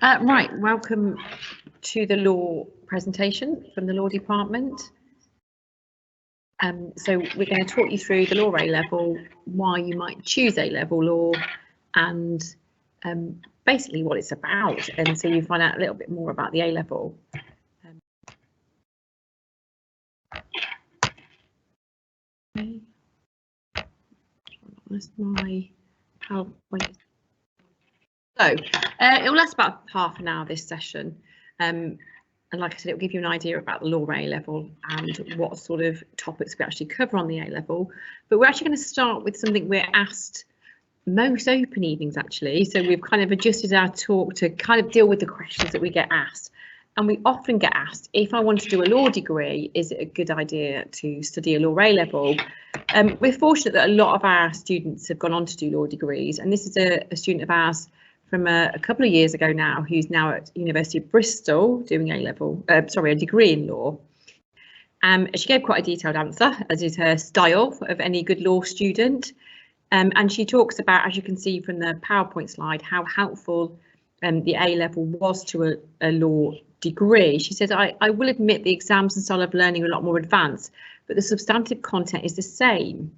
Right, welcome to the law presentation from the law department. So we're going to talk you through the law A-level, why you might choose A-level law, and basically what it's about, and so you find out a little bit more about the A-level. That's my PowerPoint. So it will last about half an hour, this session, and like I said, it will give you an idea about the law A-level and what sort of topics we actually cover on the A-level. But we're actually going to start with something we're asked most open evenings, actually. So we've kind of adjusted our talk to kind of deal with the questions that we get asked. And we often get asked, if I want to do a law degree, is it a good idea to study a law A-level? We're fortunate that a lot of our students have gone on to do law degrees, and this is a student of ours from a couple of years ago now, who's now at University of Bristol doing a degree in law. She gave quite a detailed answer, as is her style of any good law student. And she talks about, as you can see from the PowerPoint slide, how helpful the A-level was to a law degree. She says, I will admit the exams and style of learning are a lot more advanced, but the substantive content is the same.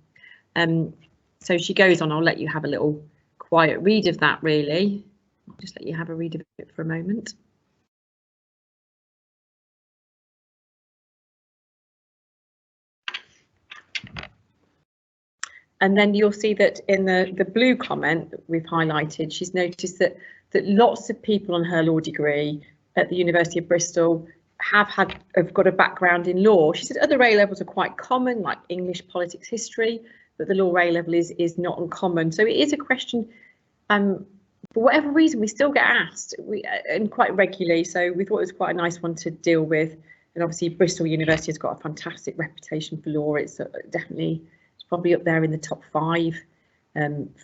So she goes on, I'll let you have a little quiet read of that, really. I'll just let you have a read of it for a moment. And then you'll see that in the blue comment that we've highlighted, she's noticed that lots of people on her law degree at the University of Bristol have got a background in law. She said other A-levels are quite common, like English, politics, history, but the law A-level is not uncommon. So it is a question, for whatever reason, we still get asked, and quite regularly. So we thought it was quite a nice one to deal with. And obviously Bristol University has got a fantastic reputation for law. It's definitely, it's probably up there in the top 5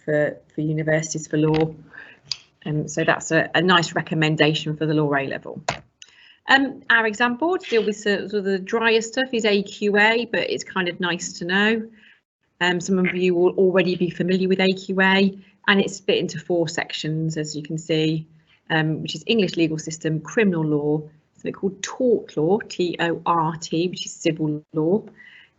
for universities for law. So that's a nice recommendation for the law A-level. Our exam boards deal with sort of the drier stuff is AQA, but it's kind of nice to know. Some of you will already be familiar with AQA, and it's split into 4 sections, as you can see, which is English legal system, criminal law, something called tort law, T-O-R-T, which is civil law,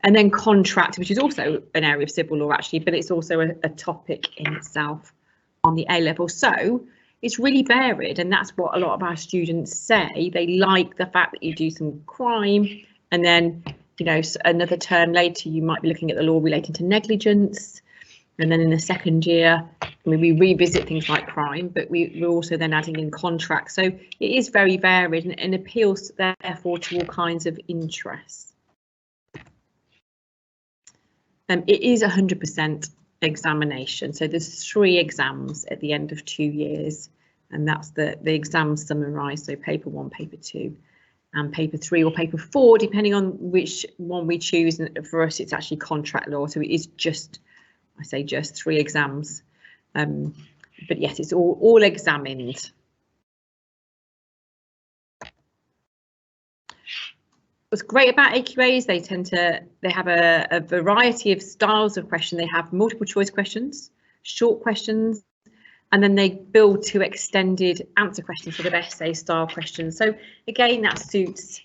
and then contract, which is also an area of civil law, actually, but it's also a topic in itself on the A-level. So it's really varied, and that's what a lot of our students say. They like the fact that you do some crime, and then, you know, another term later you might be looking at the law relating to negligence, and then in the second year, I mean, we revisit things like crime, but we're also then adding in contracts. So it is very varied and appeals therefore to all kinds of interests. It is 100% examination, so there's 3 exams at the end of 2 years, and that's the exams summarised, so paper 1, paper 2 and paper 3 or paper 4, depending on which one we choose. And for us it's actually contract law, so it is just, I say just 3 exams, but yes, it's all examined. What's great about AQA is they have a variety of styles of question. They have multiple choice questions, short questions, and then they build to extended answer questions, sort of essay style questions. So again, that suits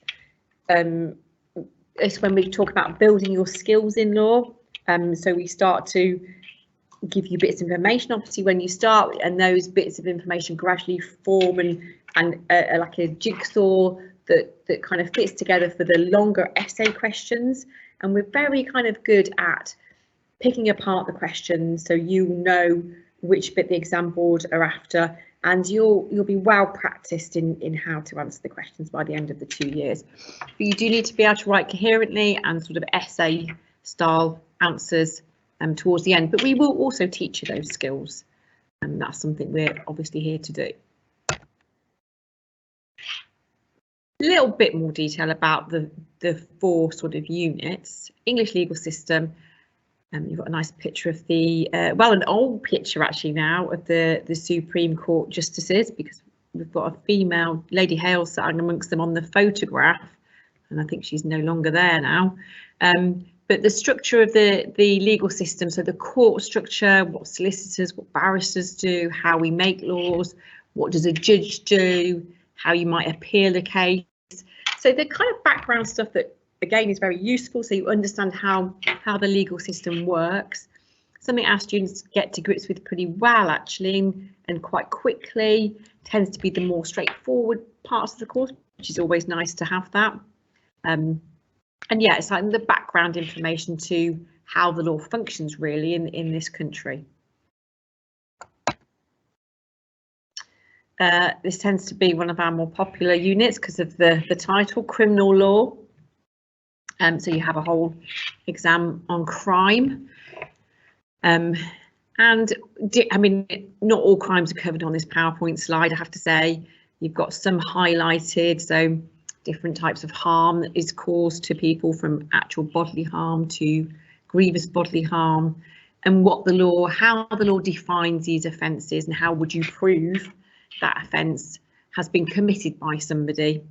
it's when we talk about building your skills in law. So we start to give you bits of information, obviously, when you start, and those bits of information gradually form and like a jigsaw that kind of fits together for the longer essay questions. And we're very kind of good at picking apart the questions, so you know which bit the exam board are after, and you'll be well practiced in how to answer the questions by the end of the 2 years. But you do need to be able to write coherently and sort of essay style answers towards the end, but we will also teach you those skills, and that's something we're obviously here to do. A little bit more detail about the 4 sort of units. English legal system, you've got a nice picture of the well, an old picture actually now of the Supreme Court justices, because we've got a female, Lady Hale, sitting amongst them on the photograph, and I think she's no longer there now. But the structure of the legal system, so the court structure, what solicitors, what barristers do, how we make laws, what does a judge do, how you might appeal a case. So the kind of background stuff that, again, is very useful, so you understand how the legal system works. Something our students get to grips with pretty well, actually, and quite quickly. Tends to be the more straightforward parts of the course, which is always nice to have that. And yeah, it's like the background information to how the law functions really in this country. This tends to be one of our more popular units because of the title, criminal law. So you have a whole exam on crime. And I mean, not all crimes are covered on this PowerPoint slide, I have to say. You've got some highlighted, so different types of harm that is caused to people, from actual bodily harm to grievous bodily harm, and what the law, how the law defines these offences, and how would you prove that offence has been committed by somebody.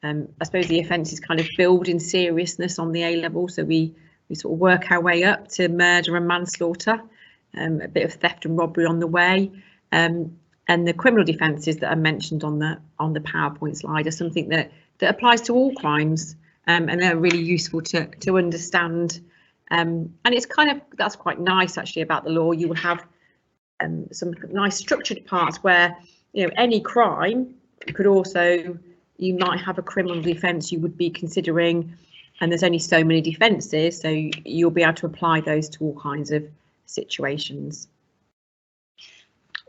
I suppose the offences kind of build in seriousness on the A level, so we sort of work our way up to murder and manslaughter, a bit of theft and robbery on the way, and the criminal defences that are mentioned on the PowerPoint slide are something that applies to all crimes, and they're really useful to understand. And it's kind of, that's quite nice actually about the law. You will have some nice structured parts where, you know, any crime could also, you might have a criminal defence you would be considering, and there's only so many defences, so you'll be able to apply those to all kinds of situations.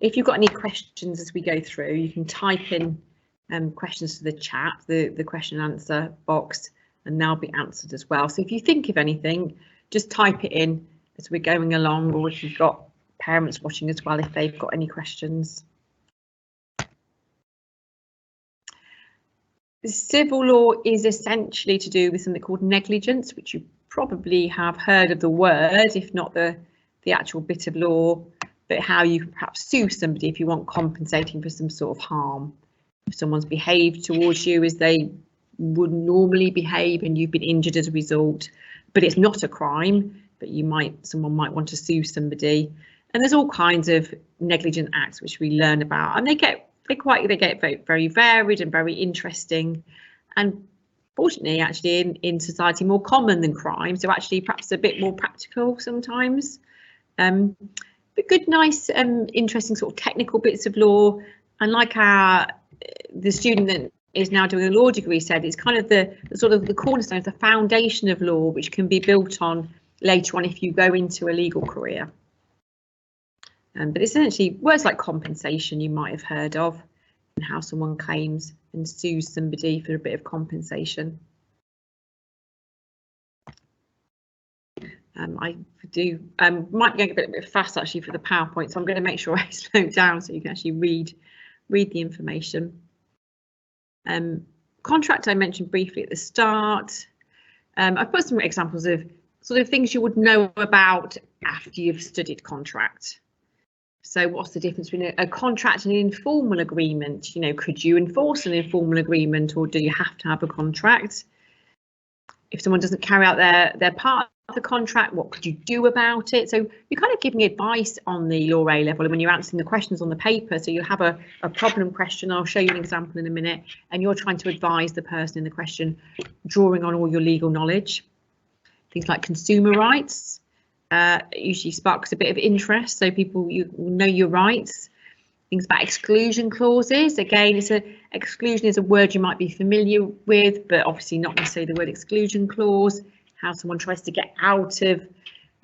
If you've got any questions as we go through, you can type in questions to the chat, the question and answer box, and they'll be answered as well. So if you think of anything, just type it in as we're going along, or if you've got parents watching as well, if they've got any questions. Civil law is essentially to do with something called negligence, which you probably have heard of the word, if not the actual bit of law, but how you can perhaps sue somebody if you want compensating for some sort of harm. If someone's behaved towards you as they would normally behave and you've been injured as a result, but it's not a crime, but someone might want to sue somebody. And there's all kinds of negligent acts which we learn about, and they get very varied and very interesting, and fortunately actually in society more common than crime, so actually perhaps a bit more practical sometimes, but good, nice, interesting sort of technical bits of law. And like the student that is now doing a law degree said, it's kind of the sort of the cornerstone of the foundation of law, which can be built on later on if you go into a legal career. But essentially words like compensation you might have heard of, and how someone claims and sues somebody for a bit of compensation. I do might be going a bit fast actually for the PowerPoint, so I'm going to make sure I slow down so you can actually read the information. Contract I mentioned briefly at the start. I've put some examples of sort of things you would know about after you've studied contract. So what's the difference between a contract and an informal agreement? You know, could you enforce an informal agreement, or do you have to have a contract? If someone doesn't carry out their part of the contract, what could you do about it? So you're kind of giving advice on the law A level, and when you're answering the questions on the paper, so you'll have a problem question. I'll show you an example in a minute, and you're trying to advise the person in the question, drawing on all your legal knowledge. Things like consumer rights usually sparks a bit of interest, so people you know your rights. Things about exclusion clauses. Again, exclusion is a word you might be familiar with, but obviously not necessarily the word exclusion clause. How someone tries to get out of,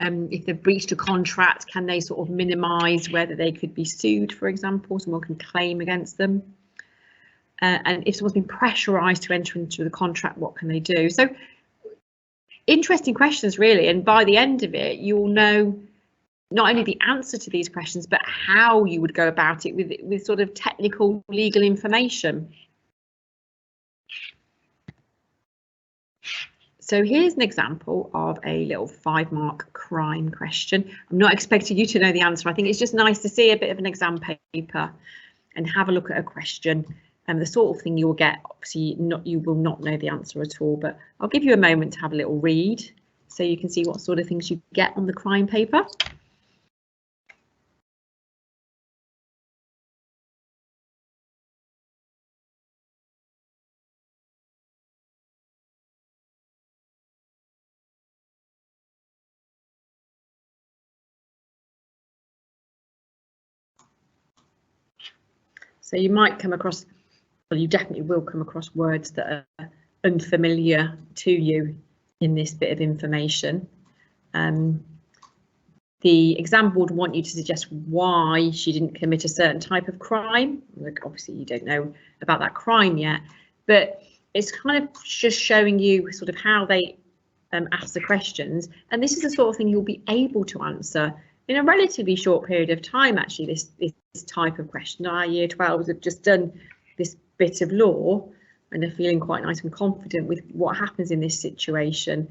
if they've breached a contract, can they sort of minimise whether they could be sued, for example, someone can claim against them. And if someone's been pressurised to enter into the contract, what can they do? So interesting questions really, and by the end of it you'll know not only the answer to these questions but how you would go about it with sort of technical legal information. So here's an example of a little 5-mark crime question. I'm not expecting you to know the answer. I think it's just nice to see a bit of an exam paper and have a look at a question. And the sort of thing you will get, obviously you will not know the answer at all, but I'll give you a moment to have a little read so you can see what sort of things you get on the crime paper. So you might come across, well, you definitely will come across words that are unfamiliar to you in this bit of information. The exam board want you to suggest why she didn't commit a certain type of crime. Like, obviously you don't know about that crime yet, but it's kind of just showing you sort of how they ask the questions, and this is the sort of thing you'll be able to answer in a relatively short period of time. Actually, this type of question. Our year 12s have just done this bit of law and are feeling quite nice and confident with what happens in this situation.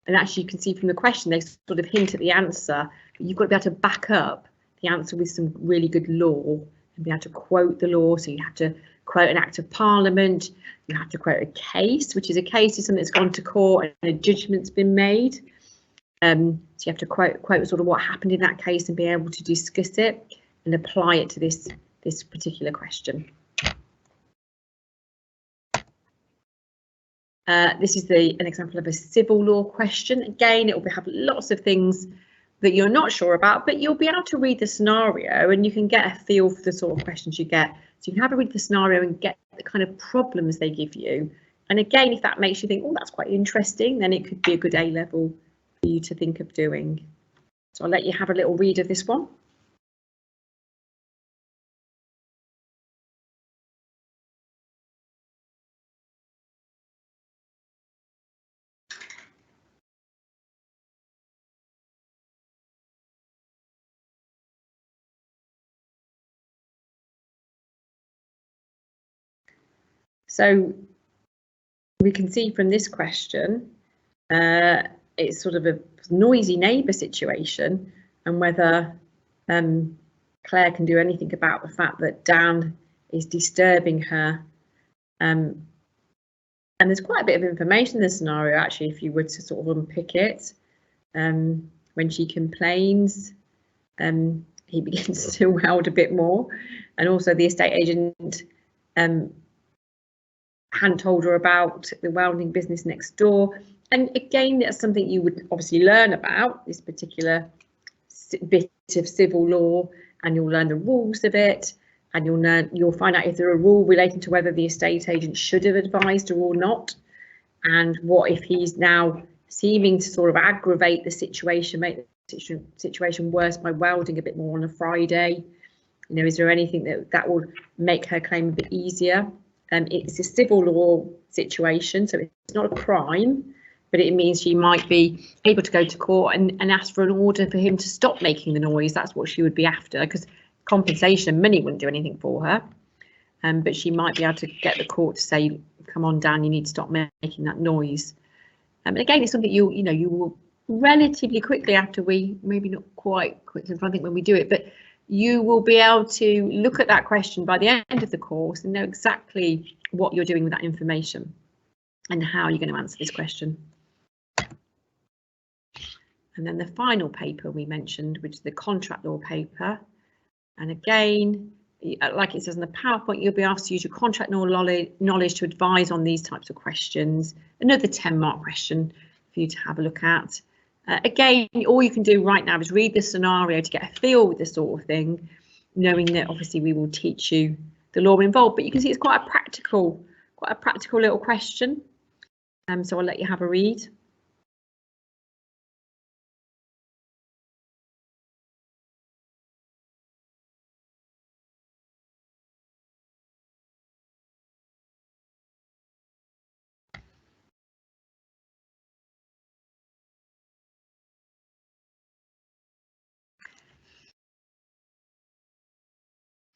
And actually, you can see from the question, they sort of hint at the answer, but you've got to be able to back up the answer with some really good law and be able to quote the law. So you have to quote an Act of Parliament, you have to quote a case, which is a case is something that's gone to court and a judgment's been made. So you have to quote sort of what happened in that case and be able to discuss it and apply it to this particular question. This is an example of a civil law question. Again, it will have lots of things that you're not sure about, but you'll be able to read the scenario and you can get a feel for the sort of questions you get. So you can have a read the scenario and get the kind of problems they give you. And again, if that makes you think, oh, that's quite interesting, then it could be a good A level for you to think of doing. So I'll let you have a little read of this one. So we can see from this question, it's sort of a noisy neighbour situation, and whether Claire can do anything about the fact that Dan is disturbing her. And there's quite a bit of information in the scenario, actually, if you were to sort of unpick it. When she complains, he begins to weld a bit more, and also the estate agent hadn't told her about the welding business next door. And again, that's something you would obviously learn about, this particular bit of civil law, and you'll learn the rules of it, and you'll find out if there are rules relating to whether the estate agent should have advised her or not, and what if he's now seeming to sort of aggravate the situation, make the situation worse by welding a bit more on a Friday. You know, is there anything that will make her claim a bit easier? It's a civil law situation, so it's not a crime, but it means she might be able to go to court and ask for an order for him to stop making the noise. That's what she would be after, because compensation money wouldn't do anything for her. But she might be able to get the court to say, come on, Dan, you need to stop making that noise. And again, it's something you will relatively quickly after maybe not quite quickly, I think when we do it, but you will be able to look at that question by the end of the course and know exactly what you're doing with that information and how you're going to answer this question. And then the final paper we mentioned, which is the contract law paper. And again, like it says in the PowerPoint, you'll be asked to use your contract law knowledge to advise on these types of questions. Another 10-mark question for you to have a look at. Again, all you can do right now is read the scenario to get a feel with this sort of thing, knowing that obviously we will teach you the law involved. But you can see it's quite a practical little question. So I'll let you have a read.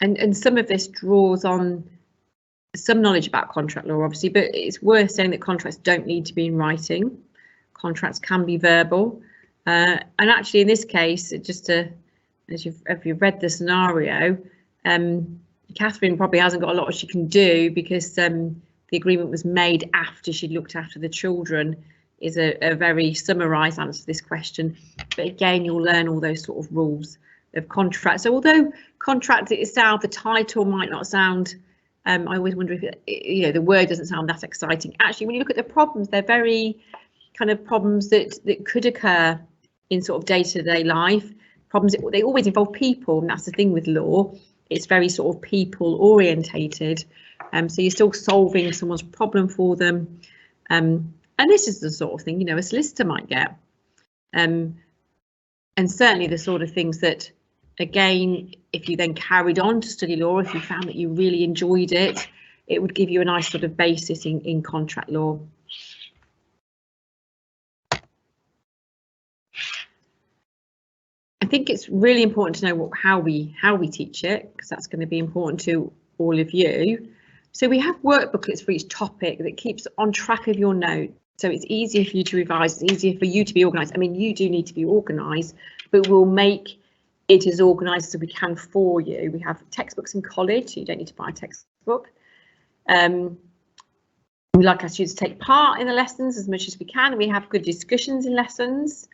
And some of this draws on some knowledge about contract law, obviously, but it's worth saying that contracts don't need to be in writing. Contracts can be verbal. And actually, in this case, just if you've read the scenario, Catherine probably hasn't got a lot she can do, because the agreement was made after she'd looked after the children, is a very summarised answer to this question. But again, you'll learn all those sort of rules of contract. So although contract itself, the title might not sound, I always wonder if the word doesn't sound that exciting. Actually, when you look at the problems, they're very kind of problems that could occur in sort of day-to-day life. Problems, they always involve people, and that's the thing with law. it's very sort of people orientated. So you're still solving someone's problem for them. And this is the sort of thing, you know, a solicitor might get. And certainly the sort of things that, again, if you then carried on to study law, if you found that you really enjoyed it, it would give you a nice sort of basis in contract law. I think it's really important to know how we teach it, because that's going to be important to all of you. So we have work booklets for each topic that keeps on track of your notes. So it's easier for you to revise, it's easier for you to be organised. I mean, you do need to be organised, but we'll make it as organised as we can for you. We have textbooks in college, so you don't need to buy a textbook. We like our students to take part in the lessons as much as we can. We have good discussions in lessons.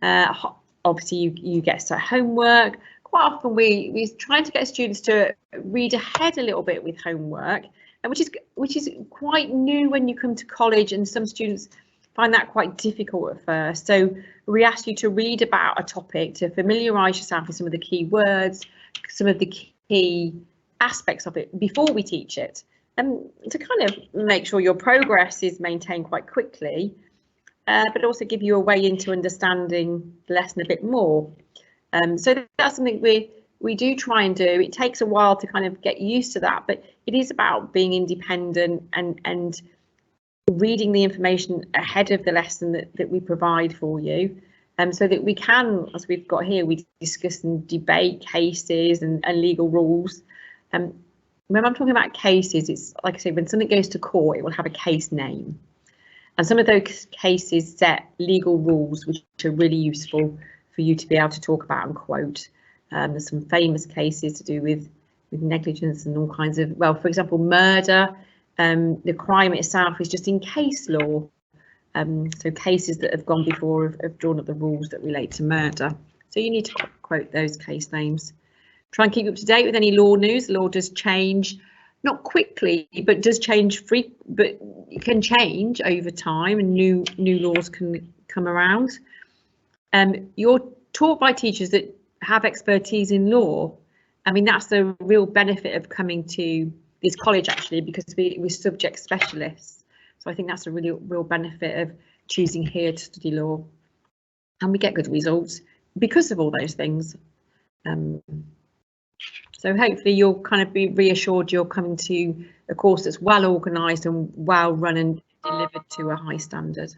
Obviously, you get set homework. Quite often we're trying to get students to read ahead a little bit with homework, and which is quite new when you come to college, and some students find that quite difficult at first. So we ask you to read about a topic, to familiarise yourself with some of the key words, some of the key aspects of it before we teach it, and to kind of make sure your progress is maintained quite quickly, but also give you a way into understanding the lesson a bit more. So that's something we do try and do. It takes a while to kind of get used to that, but it is about being independent and reading the information ahead of the lesson that we provide for you, so that we can, as we've got here, we discuss and debate cases and legal rules. When I'm talking about cases, it's like I say, when something goes to court, it will have a case name. And some of those cases set legal rules which are really useful for you to be able to talk about and quote. There's some famous cases to do with negligence and all kinds of, well, for example, murder. The crime itself is just in case law. So cases that have gone before have drawn up the rules that relate to murder. So you need to quote those case names. Try and keep up to date with any law news. Law does change, not quickly, but does change but it can change over time, and new laws can come around. You're taught by teachers that have expertise in law. I mean, that's the real benefit of coming to this college, actually, because we're subject specialists. So I think that's a really real benefit of choosing here to study law, and we get good results because of all those things. So hopefully you'll kind of be reassured you're coming to a course that's well organised and well run and delivered to a high standard.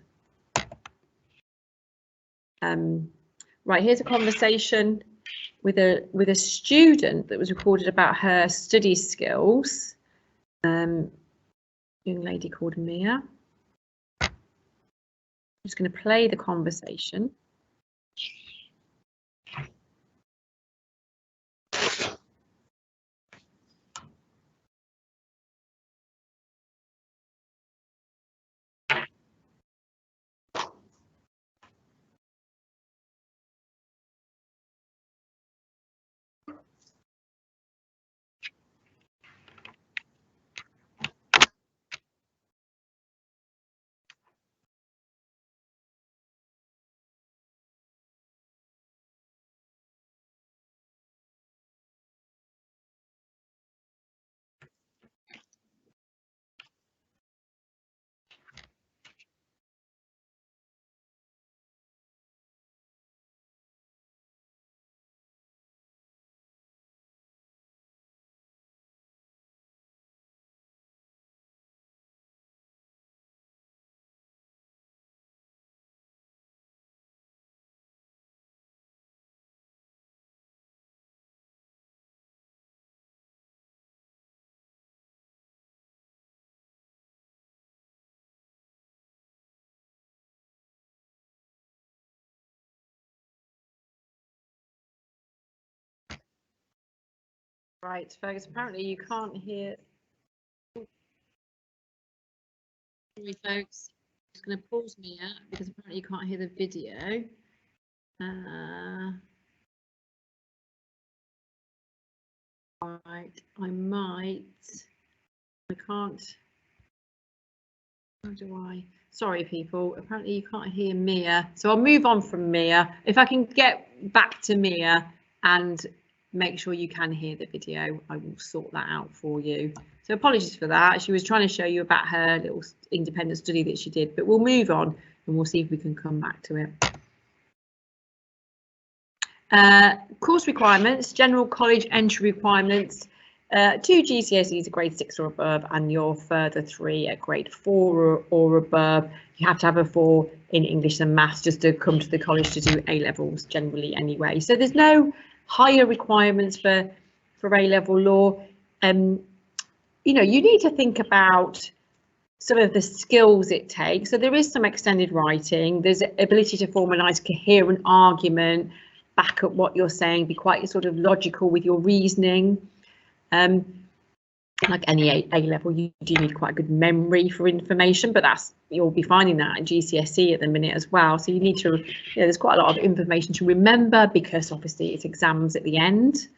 Right, here's a conversation with a student that was recorded about her study skills. Young lady called Mia. I'm just going to play the conversation. Right, Fergus, apparently you can't hear. Sorry, folks. I'm just going to pause Mia because apparently you can't hear the video. Right, I can't. How do I? Sorry, people. Apparently you can't hear Mia, so I'll move on from Mia. If I can get back to Mia and make sure you can hear the video. I will sort that out for you. So apologies for that. She was trying to show you about her little independent study that she did, but we'll move on and we'll see if we can come back to it. Course requirements, general college entry requirements, 2 GCSEs at grade 6 or above, and your further 3 at grade 4 or above. You have to have a 4 in English and maths just to come to the college to do A levels generally anyway. So there's no higher requirements for A-level law. You know, you need to think about some of the skills it takes. So there is some extended writing, there's ability to form a nice coherent argument, back up what you're saying, be quite sort of logical with your reasoning. Like any A level, you do need quite a good memory for information, but that's, you'll be finding that at GCSE at the minute as well. So you need to, you know, there's quite a lot of information to remember because obviously it's exams at the end.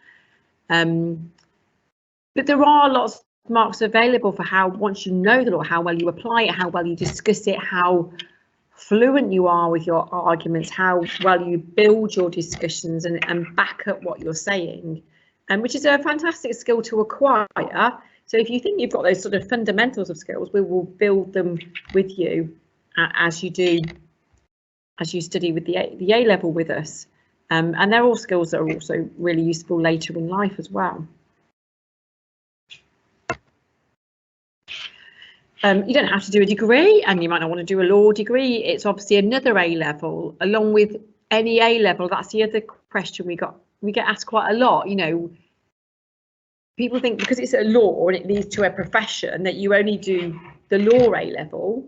But there are lots of marks available for how, once you know the law, how well you apply it, how well you discuss it, how fluent you are with your arguments, how well you build your discussions and back up what you're saying, which is a fantastic skill to acquire. So if you think you've got those sort of fundamentals of skills, we will build them with you as you study with the A level with us. And they're all skills that are also really useful later in life as well. You don't have to do a degree, and you might not want to do a law degree. It's obviously another A level, along with any A level. That's the other question we get asked quite a lot. You know, people think because it's a law and it leads to a profession that you only do the law A level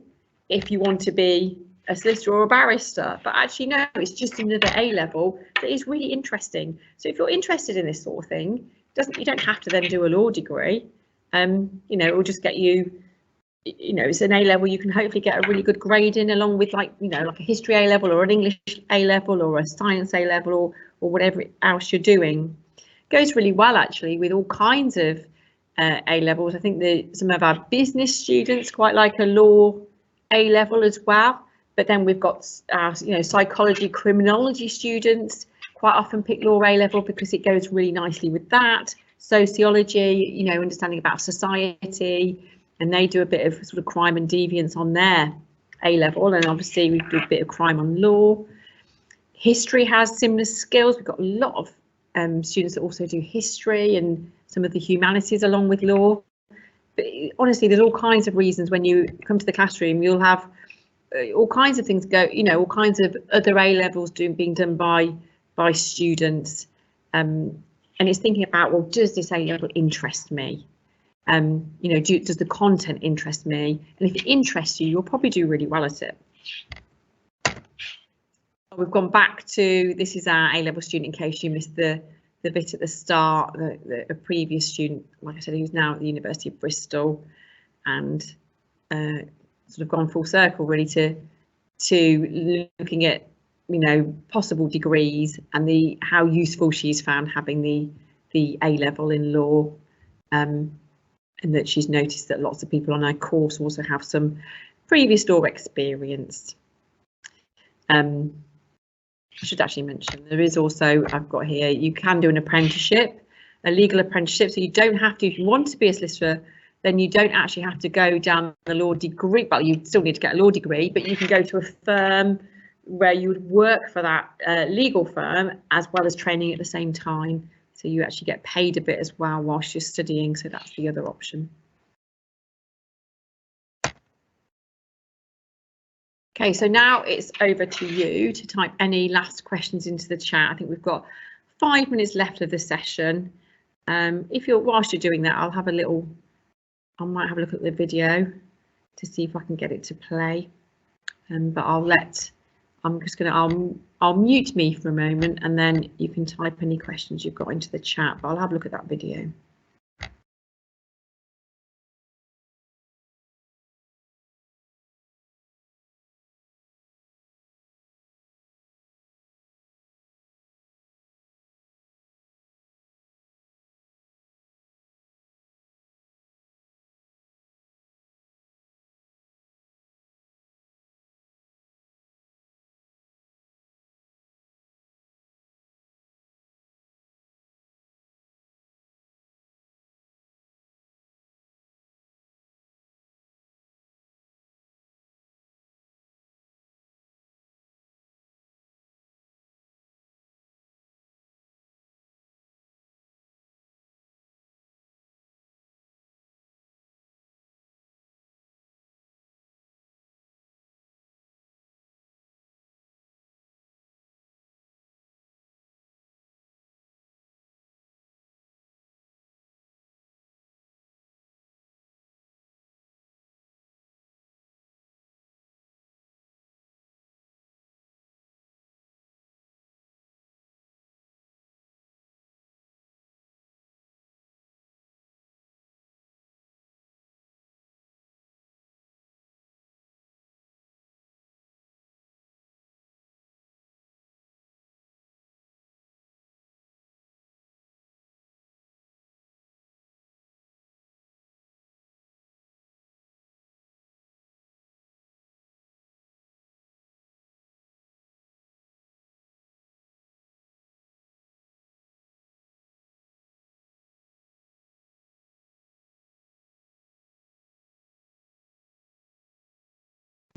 if you want to be a solicitor or a barrister. But actually, no, it's just another A level that is really interesting. So if you're interested in this sort of thing, you don't have to then do a law degree. You know, it will just get you. You know, it's an A level, you can hopefully get a really good grade in, along with, like, you know, like a history A level or an English A level or a science A level or whatever else you're doing. It goes really well actually with all kinds of A levels. I think some of our business students quite like a law A level as well, but then we've got our, you know, psychology, criminology students quite often pick law A level because it goes really nicely with that. Sociology, you know, understanding about society. And they do a bit of sort of crime and deviance on their A level, and obviously we do a bit of crime on law. History has similar skills. We've got a lot of students that also do history and some of the humanities along with law. But honestly, there's all kinds of reasons when you come to the classroom, you'll have all kinds of things go, you know, all kinds of other A levels being done by students. And it's thinking about, well, does this A level interest me? You know, does the content interest me? And if it interests you, you'll probably do really well at it. We've gone back to, this is our A-level student in case you missed the bit at the start, a previous student, like I said, who's now at the University of Bristol, and sort of gone full circle really to looking at, you know, possible degrees and how useful she's found having the A-level in law. And that she's noticed that lots of people on her course also have some previous law experience. I should actually mention there is also, I've got here, you can do an apprenticeship, a legal apprenticeship. So you don't have to, if you want to be a solicitor, then you don't actually have to go down the law degree. Well, you still need to get a law degree, but you can go to a firm where you would work for that legal firm as well as training at the same time. So you actually get paid a bit as well whilst you're studying. So that's the other option. Okay, so now it's over to you to type any last questions into the chat. I think we've got 5 minutes left of the session. Whilst you're doing that, I might have a look at the video to see if I can get it to play. But I'll mute me for a moment and then you can type any questions you've got into the chat, but I'll have a look at that video.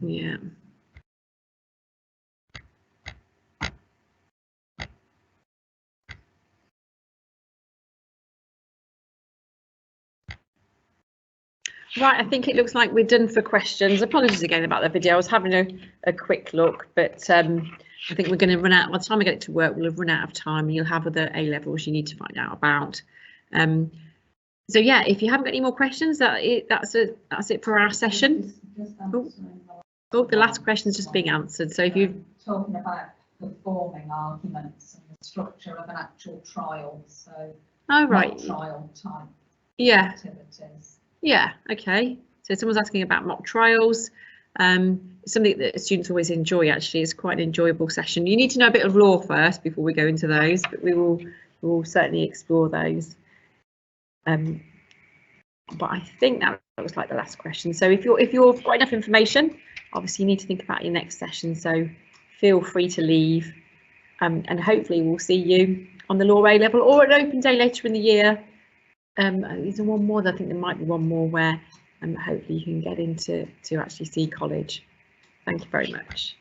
Yeah. Right, I think it looks like we're done for questions. Apologies again about the video. I was having a quick look, but I think we're going to run out. By the time I get it to work, we'll have run out of time, and you'll have other A levels you need to find out about. So yeah, if you haven't got any more questions, that's it for our session. Oh, the last question's just being answered. So if you're talking about performing arguments and the structure of an actual trial, so right, trial type activities. Yeah, okay. So someone's asking about mock trials. Something that students always enjoy, actually. It's quite an enjoyable session. You need to know a bit of law first before we go into those, but we will certainly explore those. But I think that looks like the last question. So if you've got enough information, obviously you need to think about your next session, so feel free to leave, and hopefully we'll see you on the Law A level or an open day later in the year. Is there one more? I think there might be one more where hopefully you can get into to actually see college. Thank you very much.